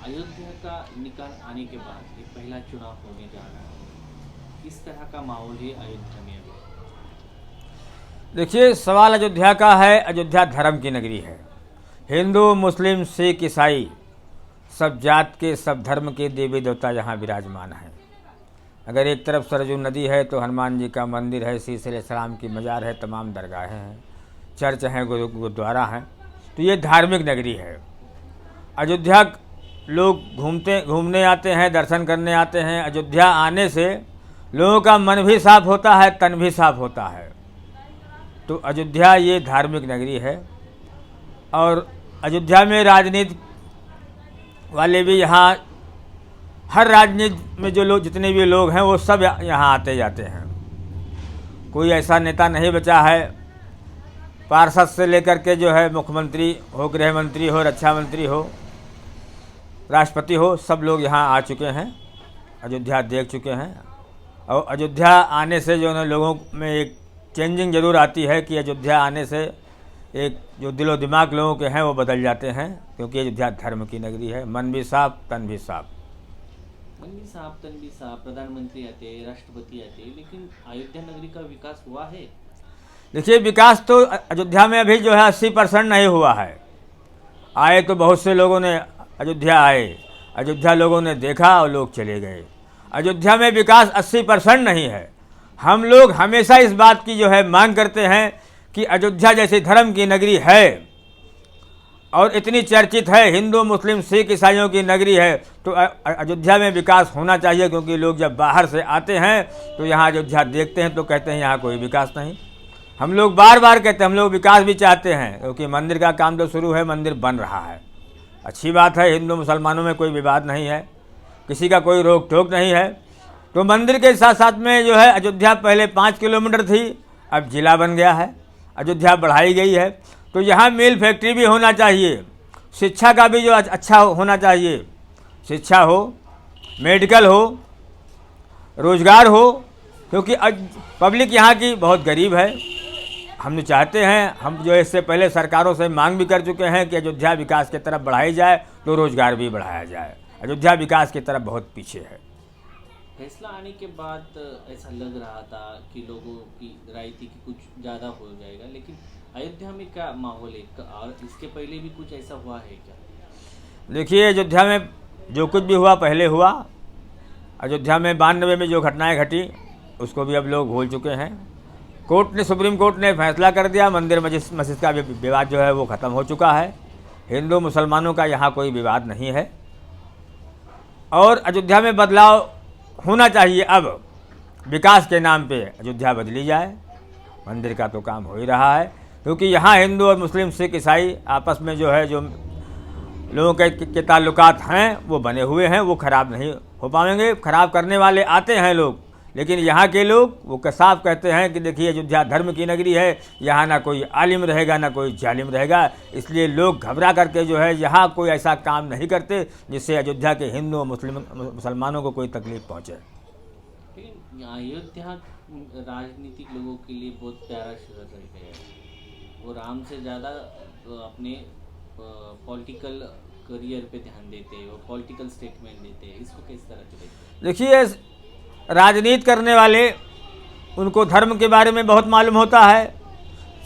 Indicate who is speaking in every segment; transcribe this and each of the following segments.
Speaker 1: अयोध्या का निकाल आने के बाद ये पहला चुनाव होने जा रहा है, किस तरह का माहौल है अयोध्या में अभी?
Speaker 2: देखिए, सवाल अयोध्या का है। अयोध्या धर्म की नगरी है। हिंदू, मुस्लिम, सिख, ईसाई सब जात के, सब धर्म के देवी देवता यहाँ विराजमान हैं। अगर एक तरफ सरजू नदी है तो हनुमान जी का मंदिर है, शीश अलैहिस्सलाम की मज़ार है, तमाम दरगाहें हैं, चर्च हैं, गुरुद्वारा हैं। तो ये धार्मिक नगरी है। अयोध्या लोग घूमने आते हैं, दर्शन करने आते हैं। अयोध्या आने से लोगों का मन भी साफ होता है, तन भी साफ होता है। तो अयोध्या ये धार्मिक नगरी है। और अयोध्या में राजनीति वाले भी यहाँ, हर राजनीति में जो लोग, जितने भी लोग हैं वो सब यहाँ आते जाते हैं। कोई ऐसा नेता नहीं बचा है, पार्षद से लेकर के जो है मुख्यमंत्री हो, गृह मंत्री हो, रक्षा मंत्री हो, राष्ट्रपति हो, सब लोग यहाँ आ चुके हैं, अयोध्या देख चुके हैं। और अयोध्या आने से जो है लोगों में एक चेंजिंग ज़रूर आती है कि अयोध्या आने से एक जो दिलो दिमाग लोगों के हैं वो बदल जाते हैं, क्योंकि अयोध्या धर्म की नगरी है। मन भी साफ, तन भी साफ।
Speaker 1: मन भी साफ, तन भी साफ। प्रधानमंत्री आते, राष्ट्रपति आते, लेकिन अयोध्या नगरी का विकास हुआ है?
Speaker 2: देखिए, विकास तो अयोध्या में अभी जो है 80% नहीं हुआ है। आए तो बहुत से लोगों ने अयोध्या आए, अयोध्या लोगों ने देखा और लोग चले गए। अयोध्या में विकास 80% नहीं है। हम लोग हमेशा इस बात की जो है मांग करते हैं कि अयोध्या जैसी धर्म की नगरी है और इतनी चर्चित है, हिंदू, मुस्लिम, सिख, ईसाइयों की नगरी है, तो अयोध्या में विकास होना चाहिए। क्योंकि लोग जब बाहर से आते हैं तो यहाँ अयोध्या देखते हैं तो कहते हैं यहाँ कोई विकास नहीं। हम लोग बार बार कहते हैं हम लोग विकास भी चाहते हैं, क्योंकि मंदिर का काम तो शुरू है, मंदिर बन रहा है, अच्छी बात है। हिंदू मुसलमानों में कोई विवाद नहीं है, किसी का कोई रोक टोक नहीं है। तो मंदिर के साथ साथ में जो है अयोध्या पहले 5 किलोमीटर थी, अब जिला बन गया है, अयोध्या बढ़ाई गई है। तो यहाँ मिल फैक्ट्री भी होना चाहिए, शिक्षा का भी जो अच्छा होना चाहिए, शिक्षा हो, मेडिकल हो, रोजगार हो। क्योंकि पब्लिक यहाँ की बहुत गरीब है। हम चाहते हैं, हम जो इससे पहले सरकारों से मांग भी कर चुके हैं कि अयोध्या विकास की तरफ बढ़ाई जाए तो रोजगार भी बढ़ाया जाए। अयोध्या विकास की तरफ बहुत पीछे है।
Speaker 1: फैसला आने के बाद ऐसा लग रहा था कि लोगों की राय थी कि कुछ ज़्यादा हो जाएगा, लेकिन अयोध्या में क्या माहौल है और इसके पहले भी कुछ ऐसा हुआ है क्या?
Speaker 2: देखिए, अयोध्या में जो कुछ भी हुआ पहले हुआ। अयोध्या में 92 में जो घटनाएं घटी उसको भी अब लोग भूल चुके हैं। कोर्ट ने, सुप्रीम कोर्ट ने फैसला कर दिया, मंदिर मस्जिद का विवाद जो है वो ख़त्म हो चुका है। हिंदू मुसलमानों का यहाँ कोई विवाद नहीं है। और अयोध्या में बदलाव होना चाहिए। अब विकास के नाम पे अयोध्या बदली जाए। मंदिर का तो काम हो ही रहा है, क्योंकि यहाँ हिंदू और मुस्लिम, सिख, ईसाई आपस में जो है जो लोगों के ताल्लुकात हैं वो बने हुए हैं, वो ख़राब नहीं हो पाएंगे। ख़राब करने वाले आते हैं लोग, लेकिन यहाँ के लोग वो साफ कहते हैं कि देखिए अयोध्या धर्म की नगरी है, यहाँ ना कोई आलिम रहेगा ना कोई जालिम रहेगा। इसलिए लोग घबरा करके जो है यहाँ कोई ऐसा काम नहीं करते जिससे अयोध्या के हिंदू और मुसलमानों को कोई तकलीफ पहुँचे।
Speaker 1: लेकिन अयोध्या राजनीतिक लोगों के लिए बहुत प्यारा शहर रह गया है। वो राम से ज़्यादा अपने पॉलिटिकल करियर पे ध्यान देते हैं, वो पॉलिटिकल स्टेटमेंट देते हैं। इसको किस तरह से देखते हैं?
Speaker 2: देखिए, राजनीति करने वाले, उनको धर्म के बारे में बहुत मालूम होता है,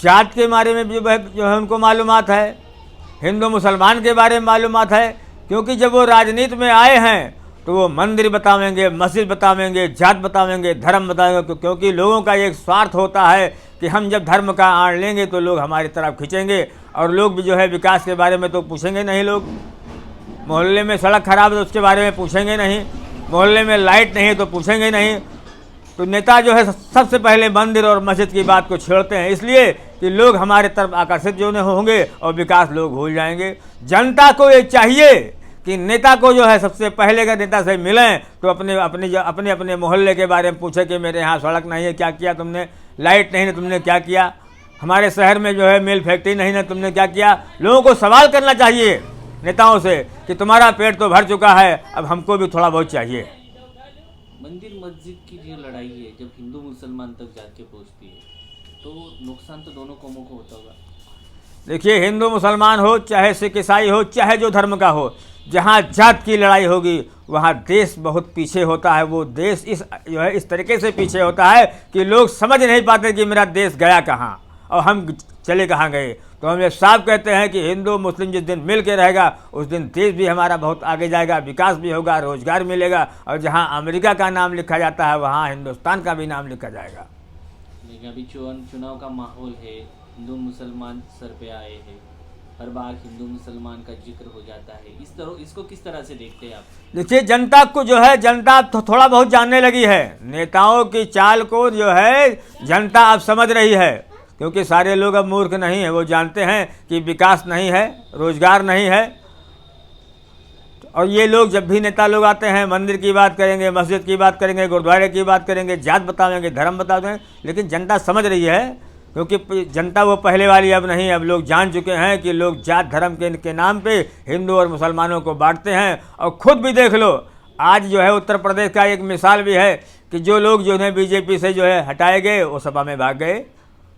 Speaker 2: जात के बारे में जो है उनको मालूमात है, हिंदू मुसलमान के बारे में मालूमात है। क्योंकि जब वो राजनीति में आए हैं तो वो मंदिर बतावेंगे, मस्जिद बतावेंगे, जात बतावेंगे, धर्म बतावेंगे। क्योंकि लोगों का एक स्वार्थ होता है कि हम जब धर्म का आड़ लेंगे तो लोग हमारी तरफ खींचेंगे। और लोग भी जो है विकास के बारे में तो पूछेंगे नहीं। लोग मोहल्ले में सड़क खराब है तो उसके बारे में पूछेंगे नहीं, मोहल्ले में लाइट नहीं है तो पूछेंगे नहीं। तो नेता जो है सबसे पहले मंदिर और मस्जिद की बात को छेड़ते हैं, इसलिए कि लोग हमारे तरफ आकर्षित जो होंगे और विकास लोग भूल जाएंगे। जनता को ये चाहिए कि नेता को जो है सबसे पहले अगर नेता से मिलें तो अपने मोहल्ले के बारे में पूछे कि मेरे यहाँ सड़क नहीं है, क्या किया तुमने, लाइट नहीं है तुमने क्या किया, हमारे शहर में जो है मिल फैक्ट्री नहीं है तुमने क्या किया। लोगों को सवाल करना चाहिए नेताओं से कि तुम्हारा पेट तो भर चुका है, अब हमको भी थोड़ा बहुत चाहिए।
Speaker 1: मंदिर मस्जिद की जो लड़ाई है जब हिंदू मुसलमान तक जाके पहुंचती है तो नुकसान तो दोनों कौमों को होता होगा।
Speaker 2: देखिए, हिंदू मुसलमान हो, चाहे सिख ईसाई हो, चाहे जो धर्म का हो, जहाँ जात की लड़ाई होगी वहाँ देश बहुत पीछे होता है। वो देश इस तरीके से पीछे होता है कि लोग समझ नहीं पाते कि मेरा देश गया कहाँ और हम चले कहाँ गए। तो हम ये साफ कहते हैं कि हिंदू मुस्लिम जिस दिन मिल के रहेगा उस दिन देश भी हमारा बहुत आगे जाएगा, विकास भी होगा, रोजगार मिलेगा, और जहाँ अमेरिका का नाम लिखा जाता है वहाँ हिंदुस्तान का भी नाम लिखा जाएगा।
Speaker 1: लेकिन अभी चुनाव का माहौल है, हिंदू मुसलमान सर पे आए हैं, हर बार हिंदू मुसलमान का जिक्र हो जाता है। इसको किस तरह से देखते हैं आप?
Speaker 2: देखिए, जनता को जो है, जनता तो थोड़ा बहुत जानने लगी है। नेताओं की चाल को जो है जनता अब समझ रही है, क्योंकि सारे लोग अब मूर्ख नहीं है। वो जानते हैं कि विकास नहीं है, रोजगार नहीं है। और ये लोग जब भी नेता लोग आते हैं मंदिर की बात करेंगे, मस्जिद की बात करेंगे, गुरुद्वारे की बात करेंगे, जात बताएंगे, धर्म बताएंगे, लेकिन जनता समझ रही है, क्योंकि जनता वो पहले वाली अब नहीं। अब लोग जान चुके हैं कि लोग जात धर्म के नाम पे हिंदू और मुसलमानों को बांटते हैं। और खुद भी देख लो, आज जो है उत्तर प्रदेश का एक मिसाल भी है कि जो लोग जो है बीजेपी से जो है हटाए गए वो सपा में भाग गए।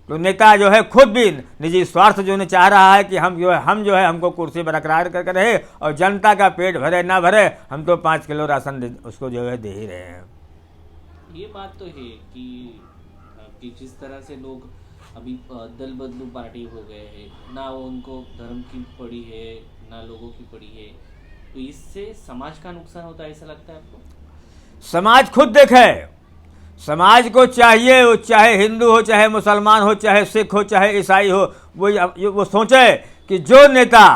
Speaker 2: तो नेता जो है खुद भी निजी स्वार्थ जो है चाह रहा है कि हम जो है हमको कुर्सी बरकरार करके रहे और जनता का पेट भरे ना भरे, हम तो 5 किलो राशन उसको जो है दे ही रहे हैं।
Speaker 1: ये बात तो है कि जिस तरह से लोग अभी दल बदलू पार्टी हो गए हैं, ना वो उनको धर्म की पड़ी है ना लोगों की पड़ी है, तो इससे समाज का नुकसान होता है, ऐसा लगता है आपको?
Speaker 2: समाज खुद देखे, समाज को चाहिए, वो चाहे हिंदू हो, चाहे मुसलमान हो, चाहे सिख हो, चाहे ईसाई हो, वो सोचे कि जो नेता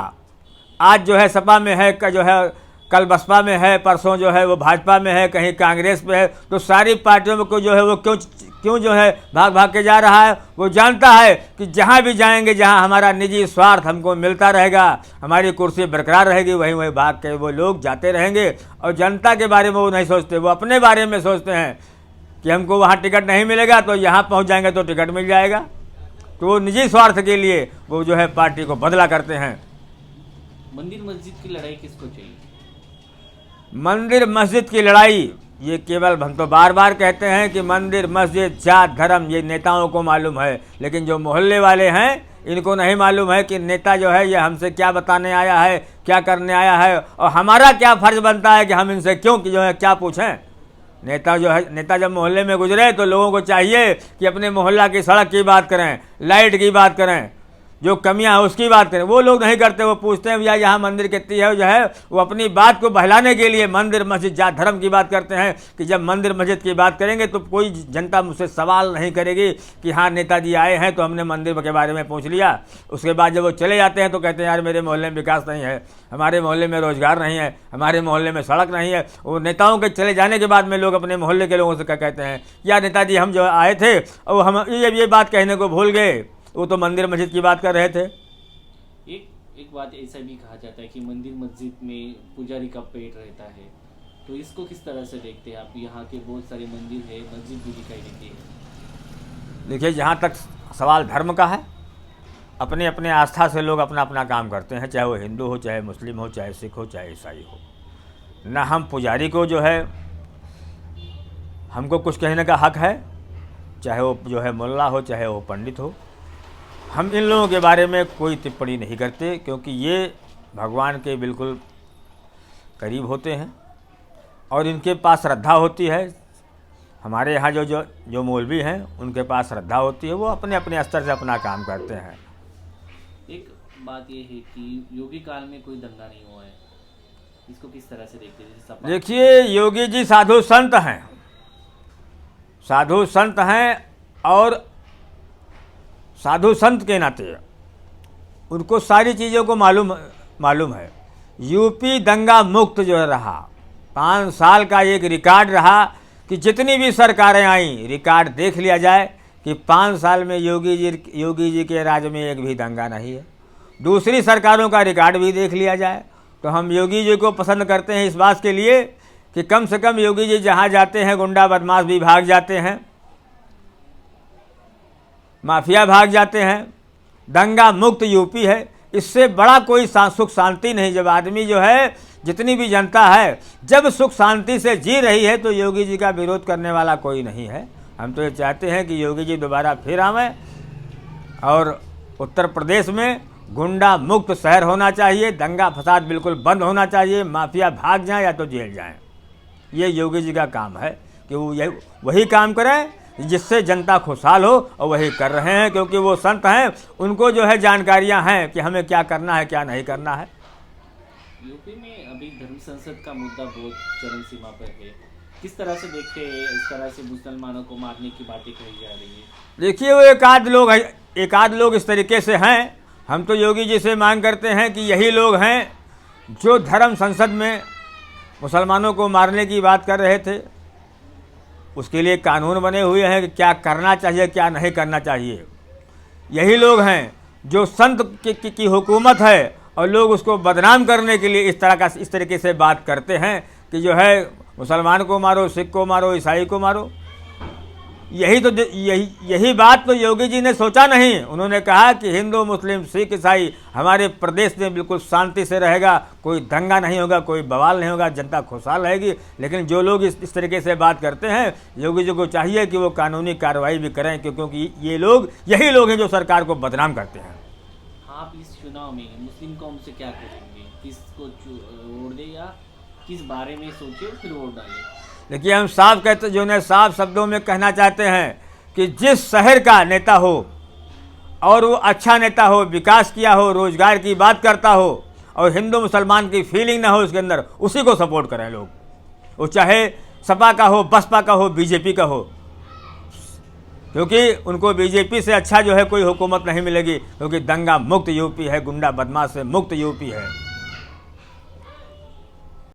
Speaker 2: आज जो है सपा में है, जो है कल बसपा में है, परसों जो है वो भाजपा में है, कहीं कांग्रेस में है, तो सारी पार्टियों को जो है वो क्यों जो है भाग भाग के जा रहा है। वो जानता है कि जहाँ भी जाएंगे, जहाँ हमारा निजी स्वार्थ हमको मिलता रहेगा, हमारी कुर्सी बरकरार रहेगी, वहीं वहीं भाग के वो लोग जाते रहेंगे। और जनता के बारे में वो नहीं सोचते, वो अपने बारे में सोचते हैं कि हमको वहाँ टिकट नहीं मिलेगा तो यहाँ पहुँच जाएंगे तो टिकट मिल जाएगा। तो वो निजी स्वार्थ के लिए वो जो है पार्टी को बदला करते हैं।
Speaker 1: मंदिर मस्जिद की लड़ाई किसको चाहिए?
Speaker 2: मंदिर मस्जिद की लड़ाई ये केवल, हम तो बार बार कहते हैं कि मंदिर मस्जिद जात धर्म ये नेताओं को मालूम है, लेकिन जो मोहल्ले वाले हैं इनको नहीं मालूम है कि नेता जो है ये हमसे क्या बताने आया है, क्या करने आया है, और हमारा क्या फर्ज बनता है कि हम इनसे क्यों जो है क्या पूछें। नेता जब मोहल्ले में गुजरे तो लोगों को चाहिए कि अपने मोहल्ला की सड़क की बात करें, लाइट की बात करें, जो कमियां हैं उसकी बात करें। वो लोग नहीं करते, वो पूछते हैं भैया यहाँ मंदिर कितनी है, जो है वो अपनी बात को बहलाने के लिए मंदिर मस्जिद जात धर्म की बात करते हैं। कि जब मंदिर मस्जिद की बात करेंगे तो कोई जनता मुझसे सवाल नहीं करेगी कि हाँ नेताजी आए हैं तो हमने मंदिर के बारे में पूछ लिया। उसके बाद जब वो चले जाते हैं तो कहते हैं यार मेरे मोहल्ले में विकास नहीं है, हमारे मोहल्ले में रोजगार नहीं है, हमारे मोहल्ले में सड़क नहीं है। वो नेताओं के चले जाने के बाद में लोग अपने मोहल्ले के लोगों से क्या कहते हैं, यार नेताजी हम जो आए थे और हम ये बात कहने को भूल गए, वो तो मंदिर मस्जिद की बात कर रहे थे।
Speaker 1: एक बात ऐसा भी कहा जाता है कि मंदिर मस्जिद में पुजारी का पेट रहता है, तो इसको किस तरह से देखते हैं आप? यहाँ के बहुत सारे मंदिर है, मस्जिद भी दिखाई देती है।
Speaker 2: देखिए, जहाँ तक सवाल धर्म का है, अपने अपने आस्था से लोग अपना अपना काम करते हैं, चाहे वो हिंदू हो, चाहे मुस्लिम हो, चाहे सिख हो, चाहे ईसाई हो। ना हम पुजारी को जो है हमको कुछ कहने का हक है, चाहे वो जो है मुल्ला हो, चाहे वो पंडित हो। हम इन लोगों के बारे में कोई टिप्पणी नहीं करते, क्योंकि ये भगवान के बिल्कुल करीब होते हैं और इनके पास श्रद्धा होती है। हमारे यहाँ जो मौलवी हैं उनके पास श्रद्धा होती है, वो अपने अपने स्तर से अपना काम करते हैं।
Speaker 1: एक बात ये है कि योगी काल में कोई दंगा नहीं हुआ है, इसको किस तरह से देखते हैं?
Speaker 2: देखिए, योगी जी साधु संत हैं, साधु संत हैं, और साधु संत के नाते उनको सारी चीज़ों को मालूम है। यूपी दंगा मुक्त जो रहा, 5 साल का एक रिकॉर्ड रहा कि जितनी भी सरकारें आईं, रिकॉर्ड देख लिया जाए कि 5 साल में योगी जी के राज में एक भी दंगा नहीं है। दूसरी सरकारों का रिकॉर्ड भी देख लिया जाए तो हम योगी जी को पसंद करते हैं इस बात के लिए कि कम से कम योगी जी जहाँ जाते हैं गुंडा बदमाश भी भाग जाते हैं, माफिया भाग जाते हैं। दंगा मुक्त यूपी है, इससे बड़ा कोई सुख शांति नहीं। जब आदमी जो है, जितनी भी जनता है, जब सुख शांति से जी रही है तो योगी जी का विरोध करने वाला कोई नहीं है। हम तो ये चाहते हैं कि योगी जी दोबारा फिर आवें और उत्तर प्रदेश में गुंडा मुक्त शहर होना चाहिए, दंगा फसाद बिल्कुल बंद होना चाहिए, माफिया भाग जाएं या तो जेल जाएं। ये योगी जी का काम है कि वो वही काम करें जिससे जनता खुशहाल हो, और वही कर रहे हैं क्योंकि वो संत हैं, उनको जो है जानकारियां हैं कि हमें क्या करना है क्या नहीं करना है।
Speaker 1: यूपी में अभी धर्म संसद का मुद्दा बहुत चरम सीमा पर है, किस तरह से देखते हैं इस तरह से मुसलमानों को मारने की बातें कही जा रही है?
Speaker 2: देखिए वो एक आध लोग इस तरीके से हैं। हम तो योगी जी से मांग करते हैं कि यही लोग हैं जो धर्म संसद में मुसलमानों को मारने की बात कर रहे थे। उसके लिए कानून बने हुए हैं कि क्या करना चाहिए क्या नहीं करना चाहिए। यही लोग हैं जो संत की हुकूमत है और लोग उसको बदनाम करने के लिए इस तरीके से बात करते हैं कि जो है मुसलमान को मारो, सिख को मारो, ईसाई को मारो। यही बात तो योगी जी ने सोचा नहीं। उन्होंने कहा कि हिंदू, मुस्लिम, सिख, ईसाई हमारे प्रदेश में बिल्कुल शांति से रहेगा, कोई दंगा नहीं होगा, कोई बवाल नहीं होगा, जनता खुशहाल रहेगी। लेकिन जो लोग इस तरीके से बात करते हैं, योगी जी को चाहिए कि वो कानूनी कार्रवाई भी करें, क्योंकि यही लोग हैं जो सरकार को बदनाम करते हैं।
Speaker 1: आप इस चुनाव में मुस्लिम कौम से क्या करेंगे? किसको वोट दे या किस बारे में सोचे फिर वोट डालें?
Speaker 2: देखिए हम साफ शब्दों में कहना चाहते हैं कि जिस शहर का नेता हो और वो अच्छा नेता हो, विकास किया हो, रोजगार की बात करता हो और हिंदू मुसलमान की फीलिंग ना हो उसके अंदर, उसी को सपोर्ट करें लोग। वो चाहे सपा का हो, बसपा का हो, बीजेपी का हो, क्योंकि उनको बीजेपी से अच्छा जो है कोई हुकूमत नहीं मिलेगी, क्योंकि दंगा मुक्त यूपी है, गुंडा बदमाश से मुक्त यूपी है।